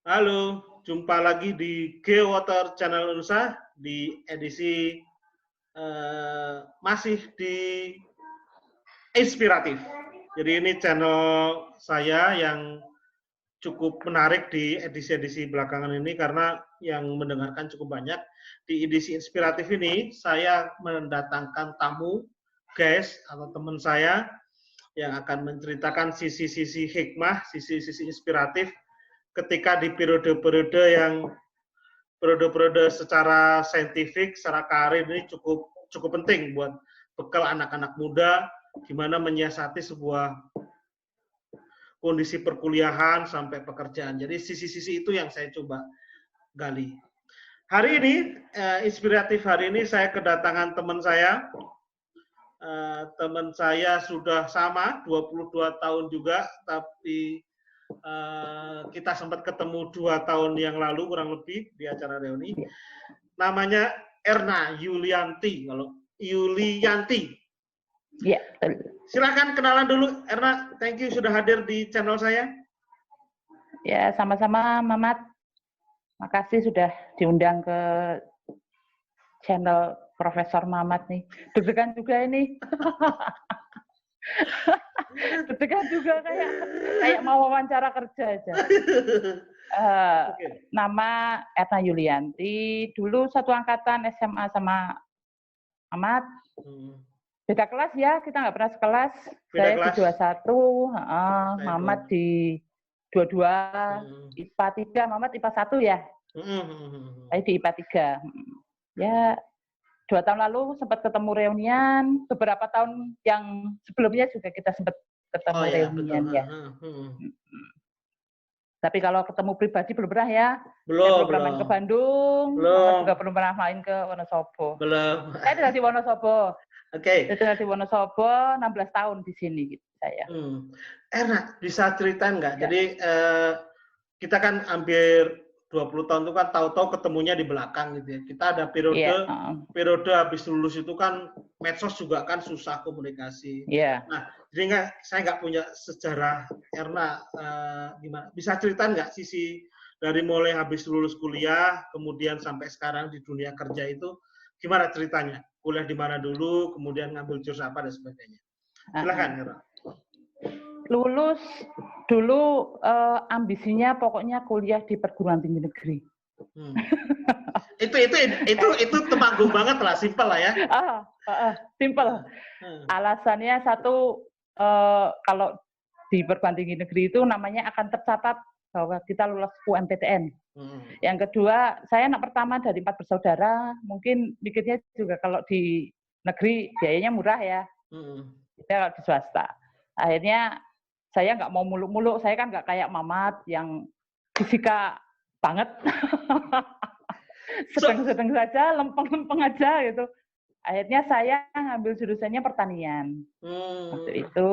Halo, jumpa lagi di Geowater Channel Nusa di edisi masih di inspiratif. Jadi ini channel saya yang cukup menarik di edisi-edisi belakangan ini karena yang mendengarkan cukup banyak. Di edisi inspiratif ini saya mendatangkan tamu, guys atau teman saya yang akan menceritakan sisi-sisi hikmah, sisi-sisi inspiratif ketika di periode-periode yang periode-periode secara saintifik, secara karir ini cukup penting buat bekal anak-anak muda gimana menyiasati sebuah kondisi perkuliahan sampai pekerjaan. Jadi sisi-sisi itu yang saya coba gali. Hari ini inspiratif hari ini saya kedatangan teman saya. Teman saya sudah sama 22 tahun juga, tapi kita sempat ketemu 2 tahun yang lalu kurang lebih di acara reuni. Namanya Erna Yulianti. Kalau Yulianti. Ya. Silakan kenalan dulu, Erna. Thank you sudah hadir di channel saya. Ya, sama-sama, Mamat. Makasih sudah diundang ke channel Profesor Mamat nih. Deg-degan juga ini. Deg-degan juga kayak mau wawancara kerja aja. Nama Erna Yulianti. Dulu satu angkatan SMA sama Mamat. Beda kelas ya, kita nggak pernah sekelas. Saya di 21, Mamat di 22, IPA 3, Mamat IPA 1 ya. Saya di IPA 3. Ya, 2 tahun lalu sempat ketemu reunian, beberapa tahun yang sebelumnya juga kita sempat ketemu reunian ya. Tapi kalau ketemu pribadi belum pernah ya. Belum pernah main ke Bandung, Mamat juga belum pernah main ke Wonosobo. Belum. Saya tinggal di Wonosobo. Oke. Saya tinggal di Wonosobo 16 tahun di sini gitu saya. Erna, bisa ceritain nggak? Ya. Jadi kita kan hampir 20 tahun itu kan tahu-tahu ketemunya di belakang gitu ya. Kita ada periode habis lulus itu kan medsos juga kan susah komunikasi. Nah, jadi saya nggak punya sejarah Erna gimana. Bisa ceritain nggak sisi dari mulai habis lulus kuliah kemudian sampai sekarang di dunia kerja itu gimana ceritanya? Kuliah di mana dulu, kemudian ngambil jurusan apa dan sebagainya. Silakan, Erna. Lulus dulu ambisinya pokoknya kuliah di perguruan tinggi negeri. Itu temanggung banget lah, simpel lah ya. Simpel. Alasannya satu, kalau di perguruan tinggi negeri itu namanya akan tercatat bahwa kita lulus UMPTN. Yang kedua, saya anak pertama dari 4 bersaudara, mungkin mikirnya juga kalau di negeri biayanya murah ya. Kita kalau di swasta. Akhirnya saya nggak mau muluk-muluk, saya kan nggak kayak Mamat yang fisika banget. Sedang-sedang saja, lempeng-lempeng aja gitu. Akhirnya saya ngambil jurusannya pertanian. Waktu itu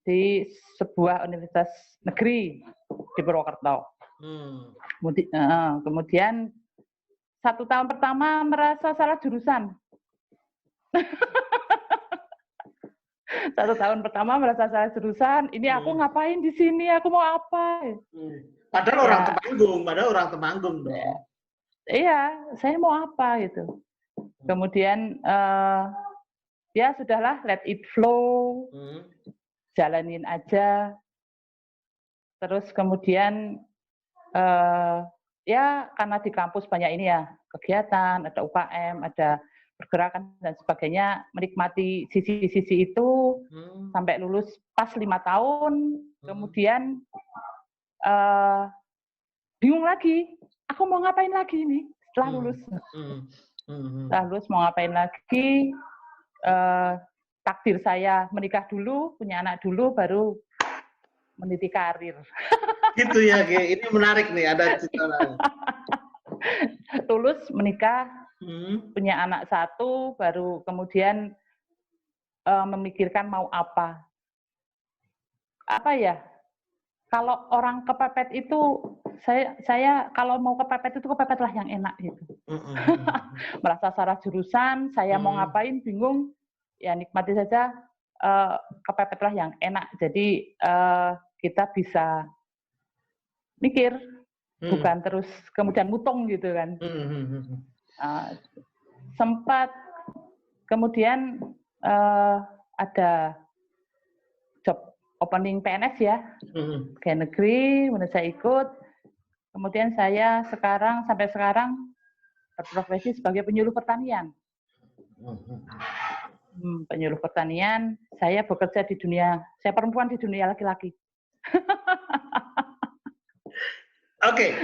di sebuah universitas negeri di Purwokerto. Kemudian 1 tahun pertama merasa salah jurusan. 1 tahun pertama merasa salah jurusan. Ini aku ngapain di sini? Aku mau apa? Padahal orang Temanggung dong. Iya, saya mau apa gitu. Kemudian ya sudahlah, let it flow. Jalanin aja. Terus kemudian ya karena di kampus banyak ini ya, kegiatan, ada UKM, ada pergerakan dan sebagainya, menikmati sisi-sisi itu sampai lulus pas 5 tahun, kemudian bingung lagi, aku mau ngapain lagi nih setelah lulus. Setelah lulus mau ngapain lagi, takdir saya menikah dulu, punya anak dulu, baru meniti karir. Gitu ya, ini menarik nih, ada cerita lain. Lulus, menikah, punya anak 1, baru kemudian memikirkan mau apa. Apa ya? Kalau orang kepepet itu, saya kalau mau kepepet itu kepepetlah yang enak gitu. Merasa salah jurusan, saya mau ngapain bingung, ya nikmati saja, kepepetlah yang enak. Jadi kita bisa mikir, bukan terus kemudian mutung gitu kan. Sempat kemudian ada job opening PNS ya, pegawai negeri, kemudian saya ikut. Kemudian saya sampai sekarang berprofesi sebagai penyuluh pertanian. Penyuluh pertanian, saya bekerja di dunia, saya perempuan di dunia laki-laki. Oke,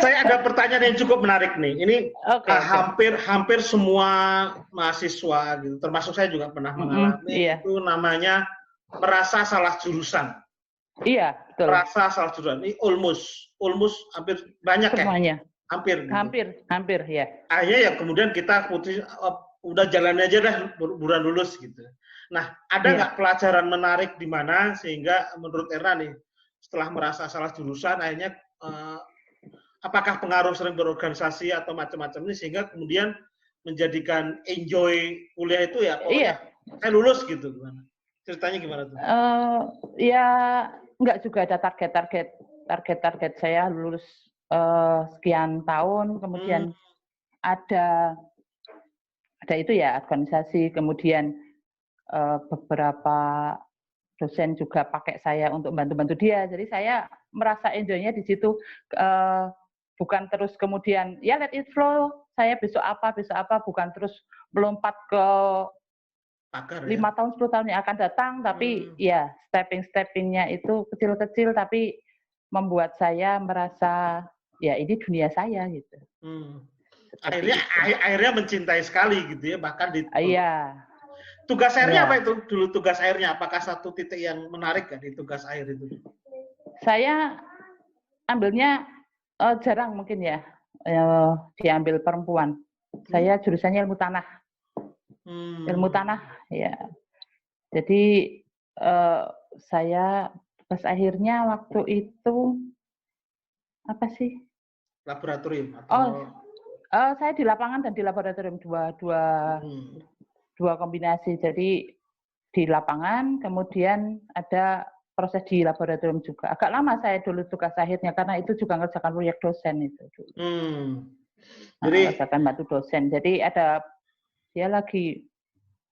saya ada pertanyaan yang cukup menarik nih. Ini hampir semua mahasiswa, gitu, termasuk saya juga pernah mengalami itu namanya merasa salah jurusan. Iya, betul. Merasa salah jurusan. Ini almost hampir banyak semuanya. Hampir. Gitu. Hampir ya. Akhirnya ya kemudian kita udah jalan aja dah buruan lulus gitu. Nah, ada nggak pelajaran menarik di mana sehingga menurut Erna nih setelah merasa salah jurusan akhirnya apakah pengaruh sering berorganisasi atau macam-macam ini sehingga kemudian menjadikan enjoy kuliah itu ya pokoknya saya lulus gitu gimana? Ceritanya gimana tuh? Ya nggak juga ada target saya lulus sekian tahun, kemudian ada itu ya organisasi, kemudian beberapa dosen juga pakai saya untuk bantu-bantu dia. Jadi saya merasa enjoy-nya di situ, bukan terus kemudian ya let it flow, saya besok apa, bukan terus melompat ke 5 tahun, 10 tahun yang akan datang, tapi ya stepping-nya itu kecil-kecil, tapi membuat saya merasa ya ini dunia saya gitu. Akhirnya mencintai sekali gitu ya, bahkan di tugas ya. akhirnya apa itu? Dulu tugas akhirnya apakah satu titik yang menarik kan di tugas akhir itu? Saya ambilnya jarang mungkin ya diambil perempuan. Saya jurusannya ilmu tanah. Ilmu tanah ya. Jadi saya tugas akhirnya waktu itu apa sih? Laboratorium atau saya di lapangan dan di laboratorium dua kombinasi. Jadi di lapangan, kemudian ada proses di laboratorium juga. Agak lama saya dulu tugas akhirnya karena itu juga ngerjakan proyek dosen itu. Jadi ngerjakan bantu dosen. Jadi ada dia lagi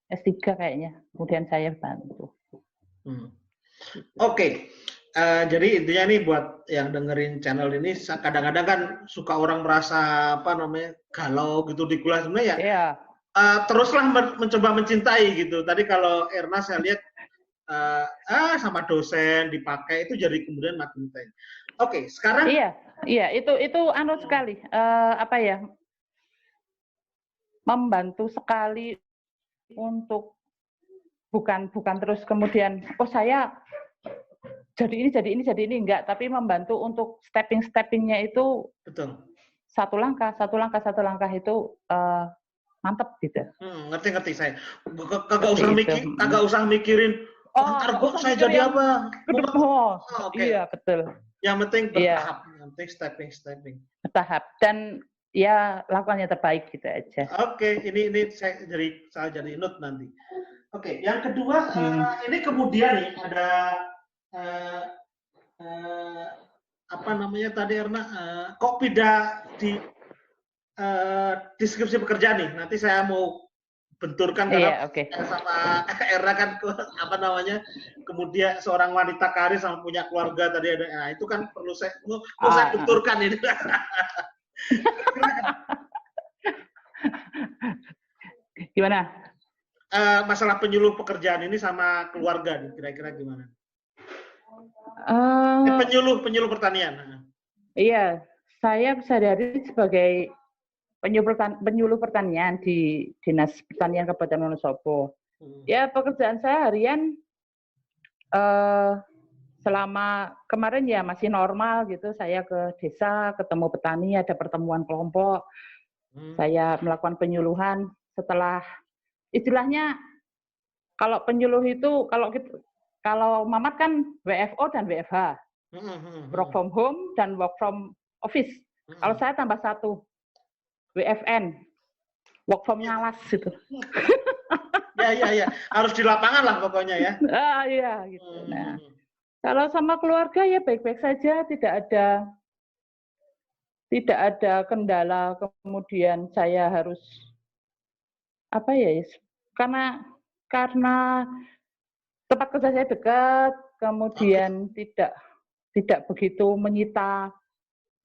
S3 kayaknya. Kemudian saya bantu. Oke. Jadi intinya nih buat yang dengerin channel ini kadang-kadang kan suka orang merasa galau gitu di kuliah sebenarnya ya. Teruslah mencoba mencintai gitu. Tadi kalau Erna saya lihat sama dosen dipakai itu jadi kemudian makin penting. Oke, sekarang iya itu sekali membantu sekali untuk bukan terus kemudian saya jadi ini enggak, tapi membantu untuk steppingnya itu betul. Satu langkah itu mantep gitu. Ngerti saya. Kagak usah mikirin ntar kok saya jadi apa? Iya betul. Yang penting bertahap, yang penting stepping. Bertahap dan ya lakukan yang terbaik gitu aja. Oke, ini saya jadi note nanti. Oke, yang kedua ini kemudian nih ada apa namanya tadi Erna kok pindah di deskripsi pekerjaan nih. Nanti saya mau benturkan karena sama Erna kan apa namanya kemudian seorang wanita karir sama punya keluarga tadi ada. Nah, itu kan perlu saya benturkan ini. Gimana? Masalah penyuluh pekerjaan ini sama keluarga nih, kira-kira gimana? Penyuluh pertanian. Iya, saya sehari-hari sebagai penyuluh pertanian di Dinas Pertanian Kabupaten Wonosobo. Ya, pekerjaan saya harian selama kemarin ya masih normal gitu. Saya ke desa, ketemu petani, ada pertemuan kelompok. Saya melakukan penyuluhan setelah istilahnya kalau penyuluh itu kalau Mamat kan WFO dan WFH, work from home dan work from office. Kalau saya tambah satu, WFN, work from ngalas gitu. Ya, harus di lapangan lah pokoknya ya. Iya gitu. Nah, Kalau sama keluarga ya baik-baik saja, tidak ada kendala. Kemudian saya harus apa ya? Karena tempat kerja saya dekat, kemudian tidak begitu menyita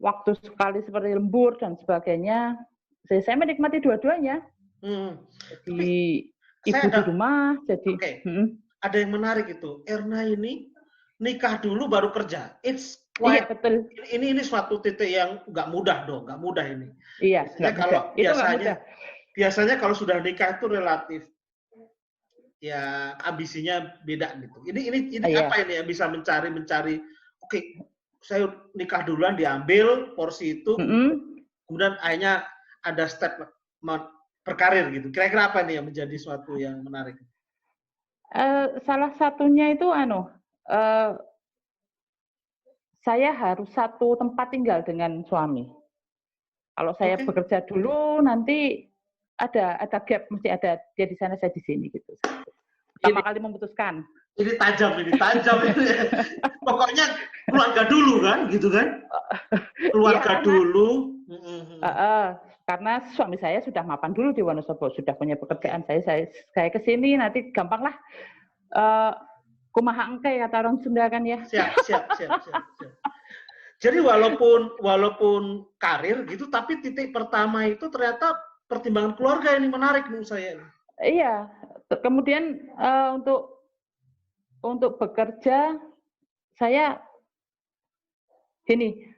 waktu sekali seperti lembur dan sebagainya. Saya menikmati dua-duanya. Jadi ibu di rumah, jadi ada yang menarik itu. Erna ini nikah dulu baru kerja. It's iya, betul. Ini suatu titik yang nggak mudah dong, nggak mudah ini. Iya, kalau biasanya kalau sudah nikah itu relatif ya ambisinya beda gitu. Ini apa ini yang bisa mencari oke, saya nikah duluan diambil porsi itu, kemudian akhirnya ada step berkarir gitu. Kira-kira apa nih yang menjadi suatu yang menarik? Salah satunya itu saya harus satu tempat tinggal dengan suami. Kalau saya bekerja dulu nanti ada gap, mesti ada dia di sana saya di sini gitu. Pertama kali memutuskan. Ini tajam ini. Pokoknya keluarga dulu kan, gitu kan? Keluarga dulu. Karena suami saya sudah mapan dulu di Wonosobo, sudah punya pekerjaan. Saya ke sini nanti gampang lah. Kumaha engke kata orang Sunda kan ya. Siap. Jadi walaupun karir gitu, tapi titik pertama itu ternyata pertimbangan keluarga ini menarik menurut saya. Iya. Kemudian untuk bekerja saya gini,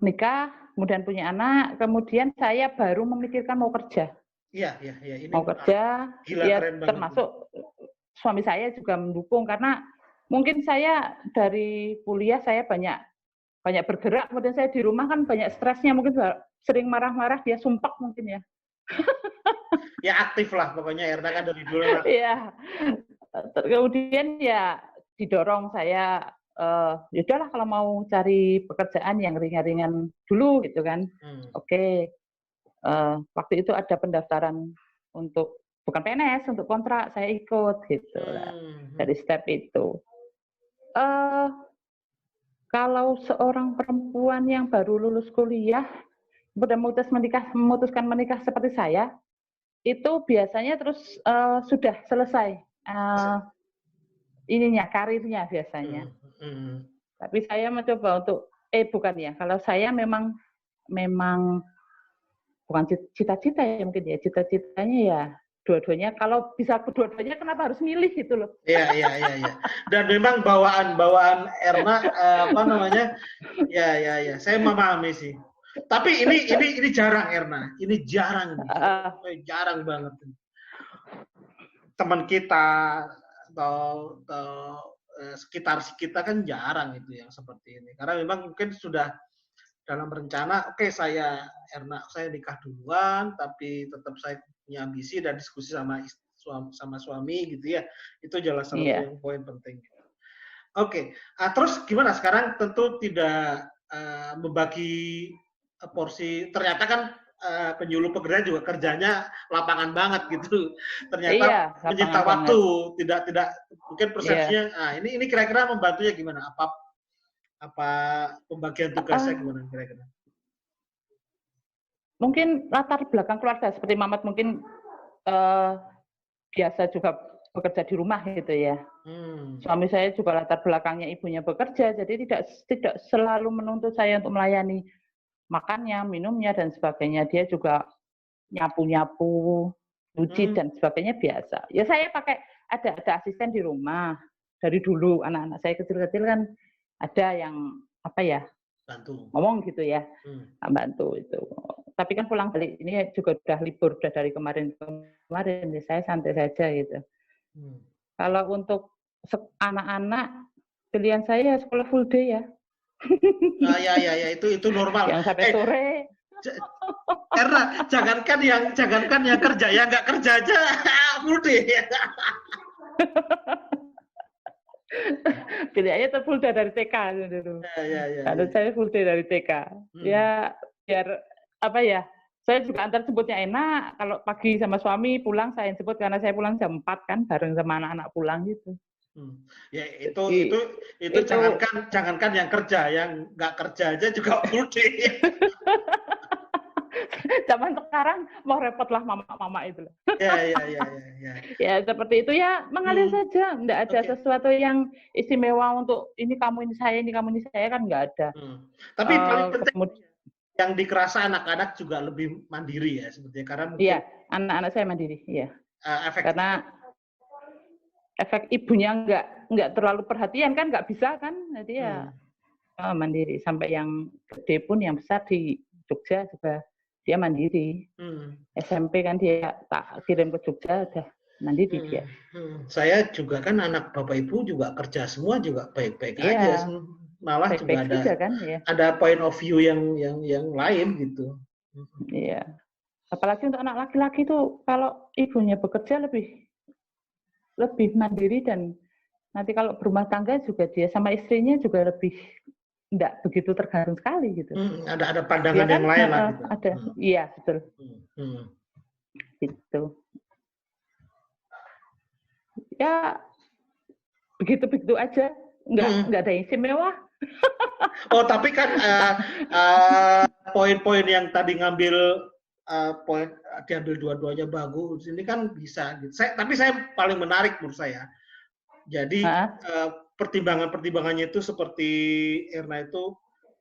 nikah, kemudian punya anak, kemudian saya baru memikirkan mau kerja. Iya. Ini mau kerja, ya termasuk suami saya juga mendukung karena mungkin saya dari kuliah saya banyak bergerak, kemudian saya di rumah kan banyak stresnya, mungkin sering marah-marah, dia sumpah mungkin ya. Ya aktif lah pokoknya Erna kan dari dulu. Iya. Kemudian ya didorong saya ya udahlah kalau mau cari pekerjaan yang ringan-ringan dulu gitu kan. Oke. Waktu itu ada pendaftaran untuk bukan PNS, untuk kontrak, saya ikut gitu lah. Dari step itu. Kalau seorang perempuan yang baru lulus kuliah kemudian memutuskan menikah seperti saya, itu biasanya terus sudah selesai karirnya biasanya. Tapi saya mencoba untuk bukan ya. Kalau saya memang bukan cita-cita ya mungkin ya. Cita-citanya ya dua-duanya. Kalau bisa kedua-duanya kenapa harus milih gitu loh. Iya. Dan memang bawaan Erna Ya. Saya memahami sih. Tapi ini jarang Erna. Ini jarang. Jarang banget. Teman kita atau sekitar kita kan jarang itu yang seperti ini. Karena memang mungkin sudah dalam rencana, saya nikah duluan, tapi tetap saya punya ambisi dan diskusi sama suami gitu ya. Itu jelas salah satu yang poin penting. Terus gimana sekarang? Tentu tidak membagi porsi. Ternyata kan penyuluh pekerjaan juga kerjanya lapangan banget gitu. Ternyata menyita waktu, tidak mungkin persepsinya. Ini kira-kira membantunya gimana? Apa pembagian tugasnya gimana kira-kira? Mungkin latar belakang keluarga seperti Mamat mungkin biasa juga bekerja di rumah gitu ya. Suami saya juga latar belakangnya ibunya bekerja, jadi tidak selalu menuntut saya untuk melayani makannya, minumnya dan sebagainya. Dia juga nyapu-nyapu, cuci dan sebagainya biasa. Ya saya pakai ada asisten di rumah dari dulu. Anak-anak saya kecil-kecil kan ada yang bantu ngomong gitu ya, bantu itu. Tapi kan pulang balik ini juga udah libur, udah dari kemarin ya saya santai saja gitu. Kalau untuk anak-anak pilihan saya sekolah full day ya. Ya itu normal. Yang sampai sore. Karena jangankan yang kerja, yang nggak kerja aja full day. Pilihannya itu full day dari TK dulu. Kalau saya full day dari TK. Ya biar saya juga antar jemputnya enak. Kalau pagi sama suami pulang saya jemput karena saya pulang jam 4 kan bareng sama anak-anak pulang gitu. Ya itu jangankan yang kerja, yang nggak kerja aja juga full day. Zaman sekarang mau repot lah mama-mama itu. Ya. Ya seperti itu ya, mengalir saja, nggak ada sesuatu yang istimewa untuk ini kamu ini saya kan nggak ada. Tapi paling penting yang dikerasa anak-anak juga lebih mandiri ya sebetulnya, karena mungkin. Iya, anak-anak saya mandiri, iya. Karena efek ibunya nggak terlalu perhatian kan, nggak bisa kan, jadi ya mandiri. Sampai yang gede pun, yang besar di Jogja juga dia mandiri. SMP kan dia tak kirim ke Jogja, udah mandiri dia. Saya juga kan anak bapak ibu juga kerja semua juga baik-baik aja, malah juga ada point of view yang lain gitu. Iya. Apalagi untuk anak laki-laki tuh kalau ibunya bekerja lebih mandiri, dan nanti kalau berumah tangga juga dia sama istrinya juga lebih enggak begitu tergantung sekali gitu. Ada pandangan yang lain lah gitu. Ada, iya betul. Gitu. Ya begitu aja, enggak ada yang istimewa. Oh tapi kan poin-poin yang tadi ngambil poin diambil dua-duanya bagus, ini kan bisa. Tapi saya paling menarik menurut saya. Jadi pertimbangannya itu seperti Erna itu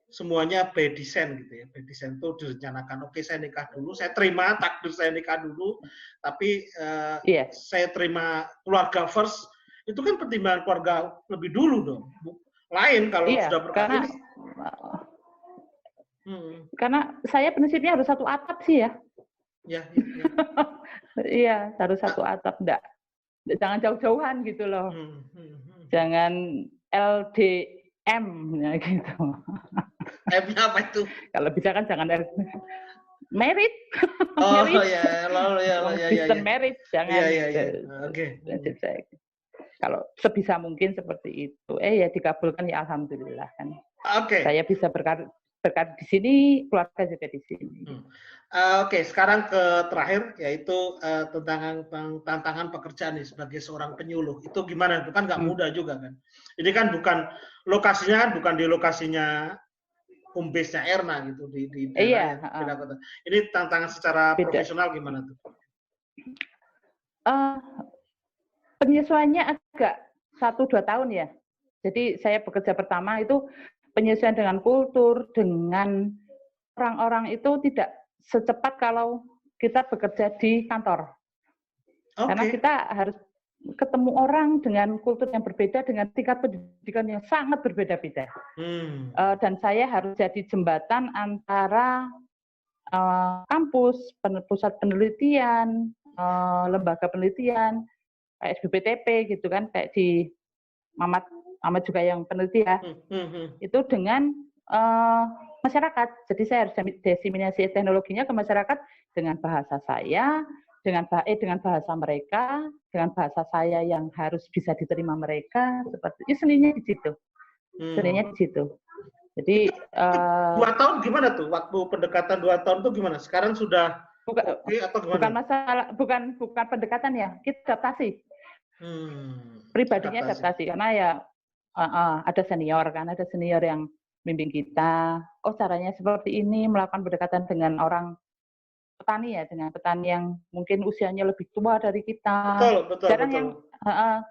semuanya by design gitu ya. By design itu direncanakan. Oke, saya nikah dulu, saya terima takdir saya nikah dulu, tapi saya terima keluarga first. Itu kan pertimbangan keluarga lebih dulu dong. Lain kalau sudah berkali. Karena saya prinsipnya harus satu atap sih ya. Iya, harus satu atap, jangan jauh-jauhan gitu loh. Jangan LDM ya gitu. M-nya apa itu? Kalau bisa kan jangan merit. Oh ya, Kristen merit jangan. Oke. Kalau sebisa mungkin seperti itu. Ya dikabulkan ya alhamdulillah kan. Oke. Saya bisa berkarir di sini, keluarga juga di sini. Oke, sekarang ke terakhir yaitu tentang tantangan pekerjaan nih sebagai seorang penyuluh. Itu gimana? Itu kan nggak mudah juga kan. Ini kan bukan lokasinya, bukan di lokasinya home base-nya Erna gitu di daerah kota. Ini tantangan secara profesional gimana tuh? Penyesuaiannya agak 1-2 tahun ya. Jadi saya bekerja pertama itu penyesuaian dengan kultur, dengan orang-orang itu tidak secepat kalau kita bekerja di kantor. Karena kita harus ketemu orang dengan kultur yang berbeda, dengan tingkat pendidikan yang sangat berbeda-beda. Dan saya harus jadi jembatan antara kampus, pusat penelitian, lembaga penelitian, kayak SBPTP gitu kan, kayak di Mamat juga yang penelitian, itu dengan masyarakat. Jadi saya harus diseminasi teknologinya ke masyarakat dengan bahasa saya, dengan bahasa mereka, dengan bahasa saya yang harus bisa diterima mereka. Seperti itu seninya di situ. Seninya di situ. Jadi 2 tahun gimana tuh? Waktu pendekatan 2 tahun tuh gimana? Sekarang sudah atau gimana? Bukan masalah, bukan pendekatan ya, kita adaptasi. Pribadinya adaptasi karena ya ada senior yang bimbing kita. Oh caranya seperti ini, melakukan pendekatan dengan orang petani ya, dengan petani yang mungkin usianya lebih tua dari kita. Betul. Yang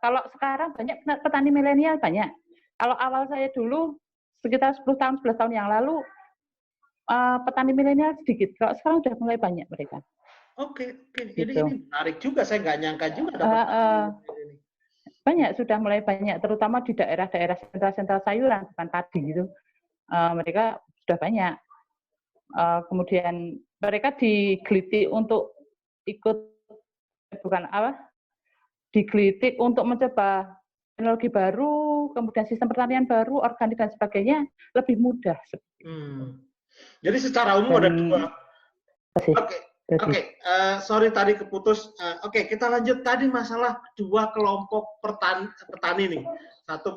kalau sekarang banyak petani milenial banyak. Kalau awal saya dulu sekitar 11 tahun yang lalu petani milenial sedikit. Kalau sekarang sudah mulai banyak mereka. Oke. Ini menarik juga, saya nggak nyangka juga banyak, sudah mulai banyak, terutama di daerah-daerah sentra-sentra sayuran, bukan padi gitu. Mereka sudah banyak. Kemudian mereka digelitik untuk digelitik untuk mencoba teknologi baru, kemudian sistem pertanian baru, organik dan sebagainya lebih mudah. Jadi secara umum ada 2. Oke, sorry tadi keputus. Oke, kita lanjut tadi masalah 2 kelompok petani nih. Satu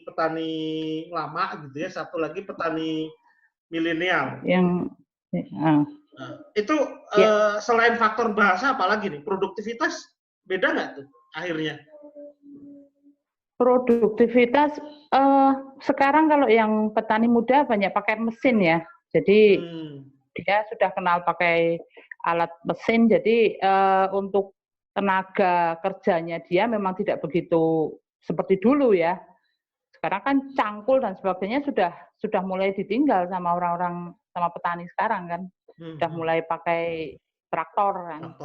petani lama gitu ya, satu lagi petani milenial. Itu selain faktor bahasa apalagi nih? Produktivitas beda nggak tuh akhirnya? Produktivitas sekarang kalau yang petani muda banyak pakai mesin ya. Jadi dia sudah kenal pakai alat mesin. Jadi untuk tenaga kerjanya dia memang tidak begitu seperti dulu ya. Sekarang kan cangkul dan sebagainya sudah mulai ditinggal sama orang-orang, sama petani sekarang kan. Sudah mulai pakai traktor kan.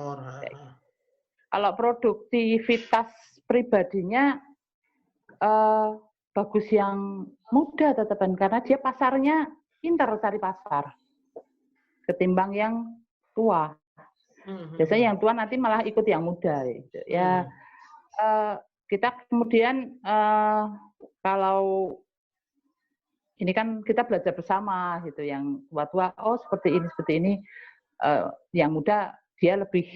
Kalau produktivitas pribadinya bagus yang muda tetapan karena dia pasarnya pintar cari pasar ketimbang yang tua. Biasanya yang tua nanti malah ikut yang muda gitu. Ya kita kemudian kalau ini kan kita belajar bersama gitu, yang tua-tua oh seperti ini yang muda dia lebih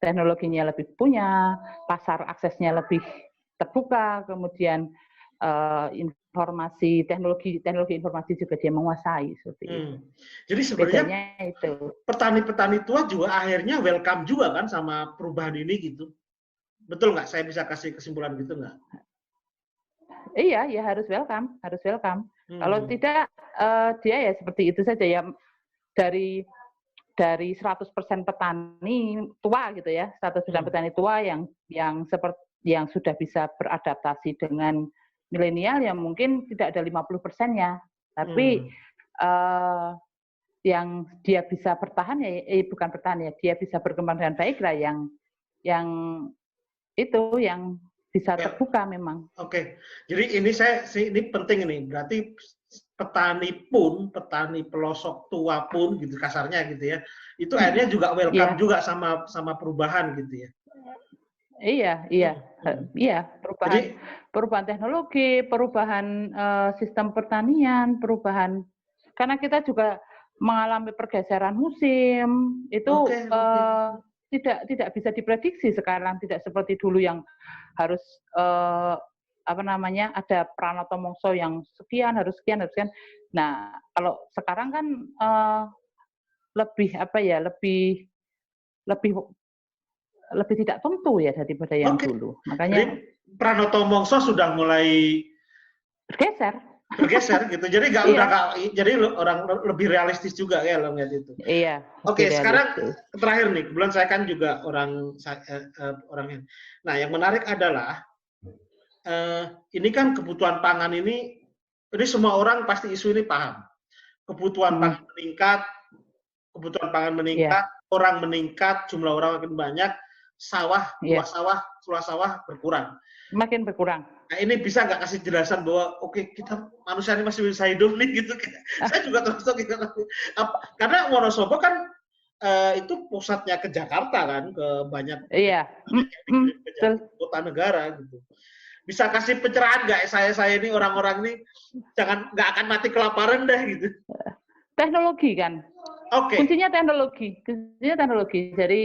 teknologinya lebih punya, pasar aksesnya lebih terbuka, kemudian informasi teknologi informasi juga dia menguasai seperti itu. Jadi sebenarnya petani-petani tua juga akhirnya welcome juga kan sama perubahan ini gitu. Betul nggak? Saya bisa kasih kesimpulan gitu nggak? Iya, ya harus welcome. Kalau tidak dia ya seperti itu saja ya, dari 100% petani tua gitu ya, 100% petani tua yang sudah bisa beradaptasi dengan milenial yang mungkin tidak ada 50%-nya, tapi yang dia bisa bertahan ya bukan bertahan ya, dia bisa berkembang dengan baik lah yang bisa terbuka memang. Oke. Jadi ini ini penting ini. Berarti petani pelosok tua pun gitu kasarnya gitu ya. Itu akhirnya juga welcome juga sama perubahan gitu ya. Iya, perubahan teknologi, perubahan sistem pertanian, perubahan karena kita juga mengalami pergeseran musim itu tidak bisa diprediksi sekarang, tidak seperti dulu yang harus ada Pranoto Mongso yang sekian harus sekian. Nah, kalau sekarang kan lebih tidak tentu ya daripada yang dulu. Makanya jadi Pranoto Mongso sudah mulai bergeser gitu. Jadi jadi orang lebih realistis juga ya lo ngeliat itu. Iya. Oke, sekarang terakhir nih, kebetulan saya kan juga orangnya. Nah, yang menarik adalah ini kan kebutuhan pangan ini semua orang pasti isu ini paham. Kebutuhan pangan meningkat, orang meningkat, jumlah orang makin banyak, luas sawah berkurang. Makin berkurang. Nah, ini bisa nggak kasih jelasan bahwa kita manusia ini masih bisa hidup nih gitu. Saya juga termasuk gitu. Karena Wonosobo kan itu pusatnya ke Jakarta kan, ke banyak kota negara gitu. Bisa kasih pencerahan nggak saya ini orang-orang ini nggak akan mati kelaparan deh gitu. Teknologi kan. Kuncinya teknologi. Jadi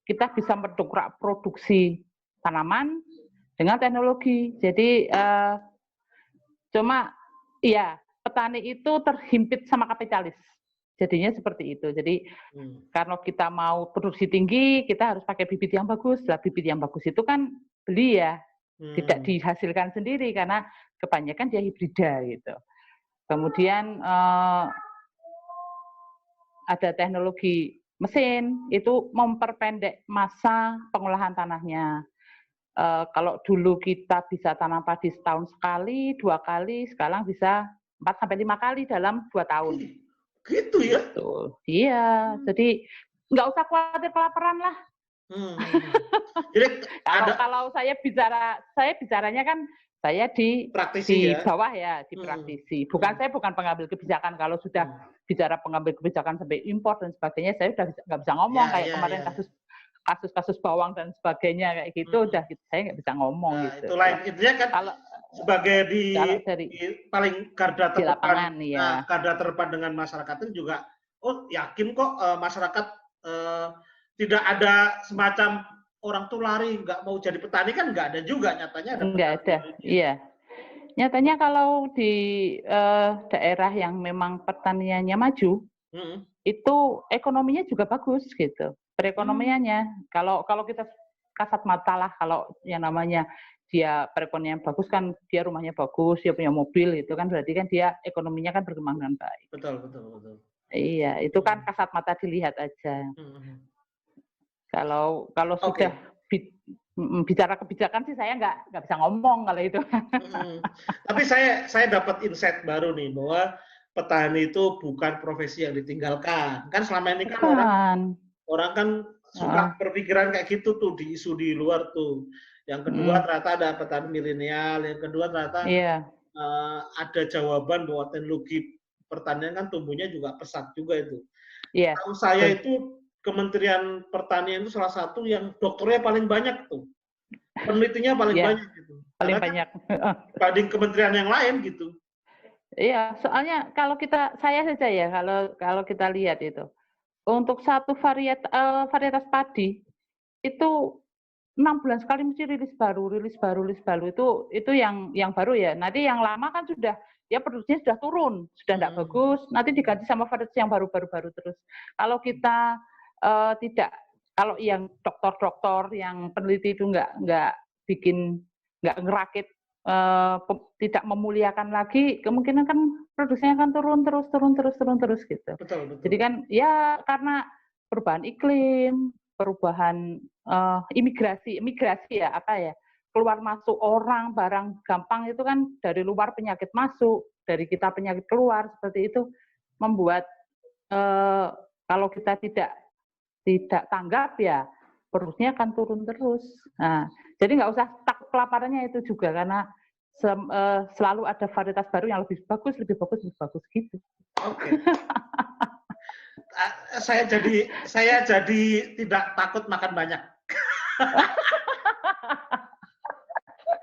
kita bisa mendongkrak produksi tanaman dengan teknologi. Jadi cuma petani itu terhimpit sama kapitalis. Jadinya seperti itu. Jadi kalau kita mau produksi tinggi, kita harus pakai bibit yang bagus. Lah bibit yang bagus itu kan beli ya, tidak dihasilkan sendiri karena kebanyakan dia hibrida gitu. Kemudian ada teknologi mesin itu memperpendek masa pengolahan tanahnya. Kalau dulu kita bisa tanam padi setahun sekali, 2 kali, sekarang bisa 4-5 kali dalam 2 tahun. Gitu ya? Iya, jadi nggak usah khawatir kelaparan lah. Jadi kalau saya bicaranya kan saya di bawah ya, di praktisi. Saya bukan pengambil kebijakan. Kalau sudah bicara pengambil kebijakan sampai impor dan sebagainya, saya sudah nggak bisa ngomong kemarin kasus bawang dan sebagainya kayak gitu, saya nggak bisa ngomong gitu. Itu lain intinya kan kalau sebagai di paling garda terdepan, garda terdepan dengan masyarakat itu juga, yakin kok masyarakat tidak ada semacam orang tuh lari nggak mau jadi petani kan nggak ada juga nyatanya. Nggak ada, iya. Nyatanya kalau di daerah yang memang pertaniannya maju, itu ekonominya juga bagus gitu. Perekonomiannya. Kalau kita kasat mata lah kalau yang namanya dia perekonomian bagus kan, dia rumahnya bagus, dia punya mobil, itu kan berarti kan dia ekonominya kan berkembang dengan baik. Betul. Iya, itu kan kasat mata dilihat aja. Kalau sudah bicara kebijakan sih saya nggak bisa ngomong kalau itu. Tapi saya dapat insight baru nih bahwa petani itu bukan profesi yang ditinggalkan. Kan selama ini kan orang kan suka berpikiran kayak gitu tuh di isu di luar tuh. Yang kedua ternyata ada petani milenial, yang kedua ternyata ada jawaban bahwa teknologi pertanian kan tumbuhnya juga pesat juga itu. Kalau saya itu Kementerian Pertanian itu salah satu yang dokternya paling banyak tuh. Penelitinya paling banyak gitu. Paling banyak. Dibanding kementerian yang lain gitu. Iya, soalnya kalau saya saja ya, kalau kita lihat itu, untuk satu varietas padi itu 6 bulan sekali mesti rilis baru itu yang baru ya. Nanti yang lama kan sudah ya produksinya sudah turun, sudah tidak bagus. Nanti diganti sama varietas yang baru terus. Kalau kita kalau yang dokter yang peneliti itu nggak ngerakit, tidak memuliakan lagi, kemungkinan kan produksinya akan turun terus gitu. Betul. Jadi kan ya karena perubahan iklim, perubahan imigrasi ya keluar masuk orang, barang gampang itu kan dari luar penyakit masuk, dari kita penyakit keluar, seperti itu membuat kalau kita tidak tanggap ya produksinya akan turun terus. Nah, jadi nggak usah takut kelaparannya itu juga karena selalu ada varietas baru yang lebih bagus gitu. Oke. Saya jadi tidak takut makan banyak.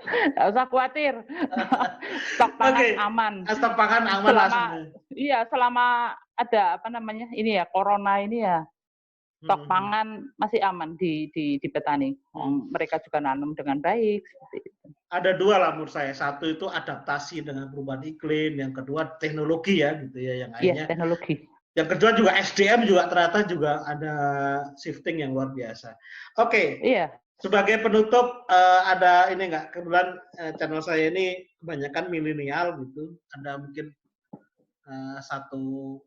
Nggak usah khawatir. Stok pangan aman. Stok pangan aman langsung. Iya, selama ada corona ini ya. Stok pangan masih aman di petani. Mereka juga nanam dengan baik seperti itu. Ada dua lah menurut saya. Satu itu adaptasi dengan perubahan iklim, yang kedua teknologi ya gitu ya, yang lainnya. Iya, teknologi. Yang kedua juga SDM juga ternyata juga ada shifting yang luar biasa. Oke. Iya. Sebagai penutup ada ini nggak? Kebetulan channel saya ini kebanyakan milenial gitu. Ada mungkin satu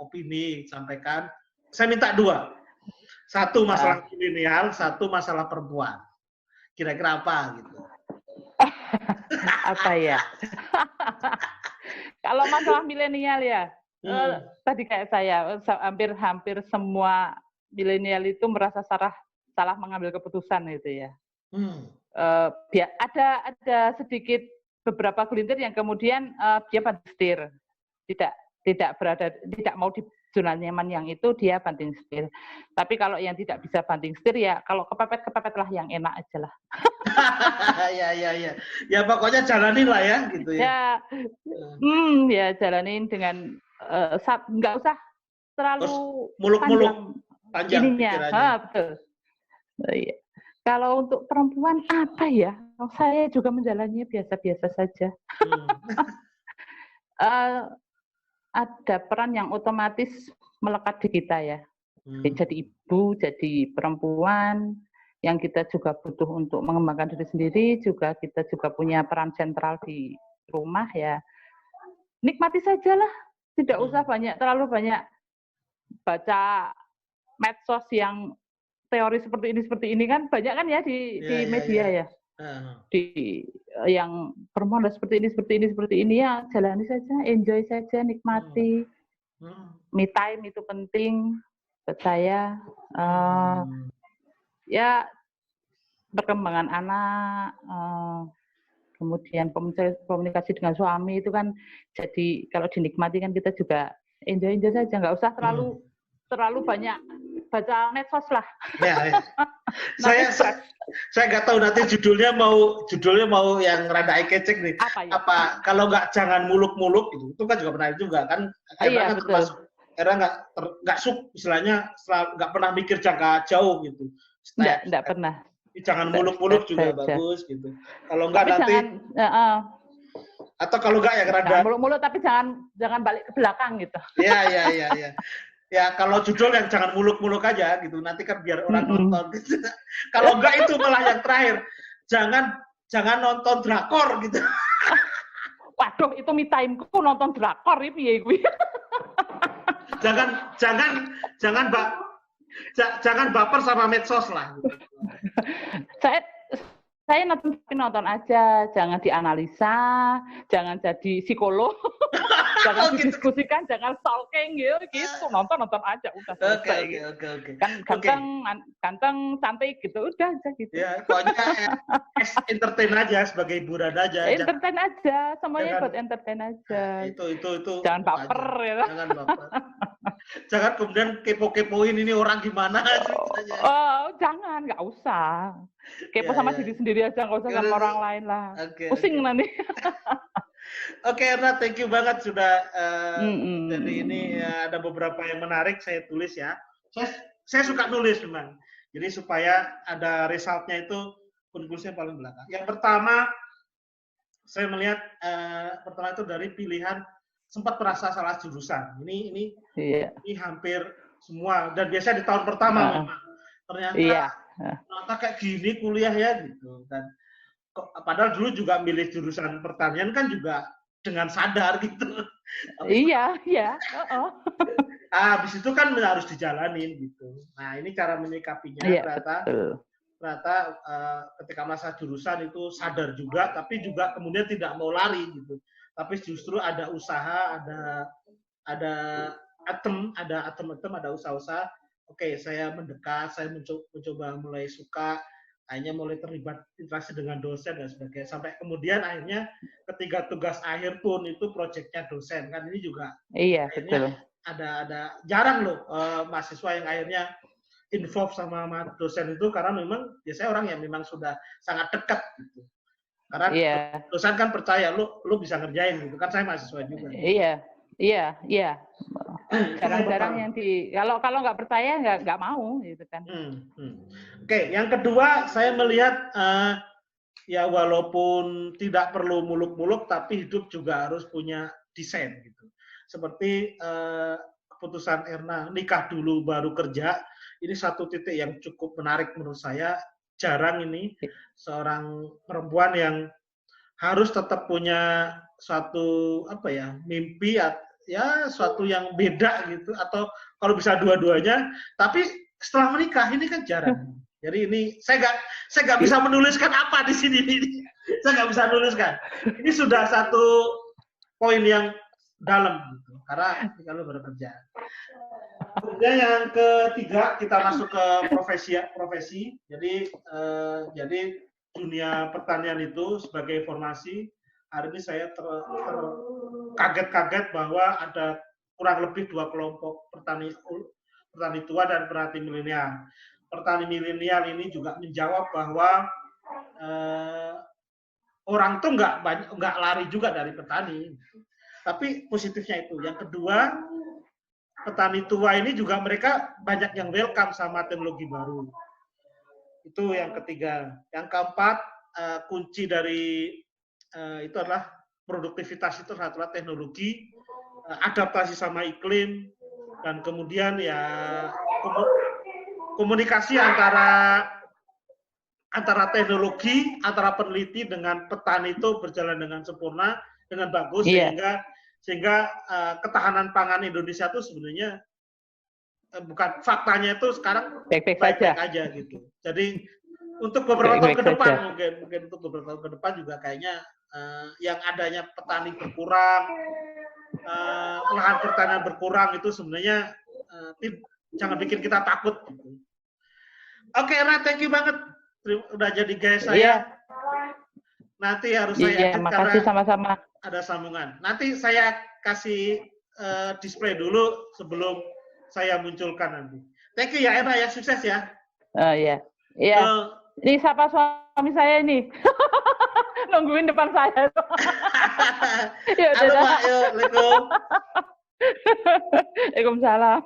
opini sampaikan. Saya minta dua. Satu masalah milenial, satu masalah perempuan. Kira-kira apa gitu? Apa ya? Kalau masalah milenial ya, tadi kayak saya, hampir semua milenial itu merasa salah mengambil keputusan gitu ya. Ada sedikit beberapa gelintir yang kemudian dia banting setir, tidak mau di zona nyaman yang itu dia banting setir. Tapi kalau yang tidak bisa banting setir ya kalau kepepet lah yang enak aja lah. Ya pokoknya jalanin lah ya gitu ya. Ya jalanin dengan nggak usah terlalu muluk-muluk panjang pikirannya. Betul. Iya. Kalau untuk perempuan apa ya? Saya juga menjalaninya biasa-biasa saja. Ada peran yang otomatis melekat di kita ya. Jadi ibu, jadi perempuan, yang kita juga butuh untuk mengembangkan diri sendiri, kita juga punya peran sentral di rumah ya. Nikmati sajalah, tidak usah terlalu banyak baca medsos yang teori seperti ini kan banyak kan ya di media ya. Yang perempuan seperti ini ya jalani saja, enjoy saja, nikmati. Me time itu penting buat saya. Ya perkembangan anak, kemudian komunikasi dengan suami itu kan jadi kalau dinikmati kan kita juga enjoy saja, nggak usah terlalu banyak baca medsos lah. Ya. Saya nggak tahu nanti judulnya mau yang rada eye-catching nih. Apa kalau nggak jangan muluk-muluk gitu. Itu kan juga benar juga kan. Iya, betul. Karena nggak istilahnya nggak pernah mikir jangka jauh gitu. Nggak pernah. Jangan muluk-muluk juga bagus gitu. Kalau nggak nanti atau kalau nggak ya rada muluk-muluk tapi jangan balik ke belakang gitu. Iya. Ya kalau judul yang jangan muluk-muluk aja gitu, nanti kan biar orang nonton gitu. Kalau enggak itu malah yang terakhir, jangan nonton drakor gitu. Waduh, itu me time-ku nonton drakor ini piye kuwi. Jangan baper sama medsos lah. Saya nonton aja, jangan dianalisa, jangan jadi psikolog, jangan didiskusikan, jangan stalking gitu, nonton aja udah selesai. Oke. Kan ganteng, cantik gitu, udah aja gitu. Ya, pokoknya entertain aja sebagai hiburan aja. Entertain aja, semuanya buat entertain aja. Itu. Jangan baper ya. Jangan baper. Jangan kemudian kepo-kepoin ini orang gimana. Jangan, nggak usah. Kepo sama diri sendiri aja, nggak usah sama orang lain lah. Pusing nanti. Oke, Erna, thank you banget sudah. Jadi ini ada beberapa yang menarik saya tulis ya. Saya suka nulis memang. Jadi supaya ada resultnya itu konklusinya paling belakang. Yang pertama, saya melihat pertama itu dari pilihan sempat merasa salah jurusan. Ini hampir semua dan biasanya di tahun pertama memang. Ternyata kayak gini kuliah ya gitu. Dan padahal dulu juga milih jurusan pertanian kan juga dengan sadar gitu. Iya. Habis itu kan harus dijalanin gitu. Nah ini cara menyikapinya ternyata ketika masa jurusan itu sadar juga, tapi juga kemudian tidak mau lari gitu. Tapi justru ada usaha, ada usaha-usaha. Oke, saya mendekat, saya mencoba mulai suka, akhirnya mulai terlibat interaksi dengan dosen dan sebagainya. Sampai kemudian akhirnya ketika tugas akhir pun itu proyeknya dosen. Kan ini juga betul. Ada jarang loh mahasiswa yang akhirnya involve sama dosen itu karena memang biasanya orang yang memang sudah sangat dekat gitu. Karena dosen kan percaya lu bisa ngerjain gitu kan, saya mahasiswa juga. Iya. Jarang-jarang yang kalau nggak percaya nggak mau gitu kan. Oke, yang kedua saya melihat ya walaupun tidak perlu muluk-muluk tapi hidup juga harus punya desain gitu. Seperti keputusan Erna nikah dulu baru kerja, ini satu titik yang cukup menarik menurut saya. Jarang ini seorang perempuan yang harus tetap punya suatu mimpi ya suatu yang beda gitu, atau kalau bisa dua-duanya, tapi setelah menikah ini kan jarang. Jadi ini saya nggak bisa menuliskan apa di sini ini. Saya nggak bisa menuliskan. Ini sudah satu poin yang dalam gitu, karena kalau bekerja. Kemudian yang ketiga kita masuk ke profesi. Jadi dunia pertanian itu sebagai informasi, hari ini saya kaget bahwa ada kurang lebih 2 kelompok petani tua dan petani milenial. Petani milenial ini juga menjawab bahwa orang tuh nggak lari juga dari petani. Tapi positifnya itu. Yang kedua, petani tua ini juga mereka banyak yang welcome sama teknologi baru. Itu yang ketiga. Yang keempat, kunci dari itu adalah produktivitas itu adalah teknologi, adaptasi sama iklim, dan kemudian ya komunikasi antara teknologi, antara peneliti dengan petani itu berjalan dengan sempurna, dengan bagus, sehingga ketahanan pangan Indonesia itu sebenarnya bukan faktanya itu sekarang baik-baik aja gitu. Jadi untuk beberapa tahun ke depan mungkin untuk beberapa tahun ke depan juga kayaknya yang adanya petani berkurang, lahan pertanian berkurang itu sebenarnya jangan bikin kita takut gitu. Oke, Erna, thank you banget udah jadi guys saya. Nanti harus saya edit karena sama-sama. Ada sambungan. Nanti saya kasih display dulu sebelum saya munculkan nanti. Thank you ya Erna ya, sukses ya. Iya. Ini siapa suami saya ini? Nungguin depan saya. Halo Pak, yuk, Assalamualaikum. Waalaikumsalam.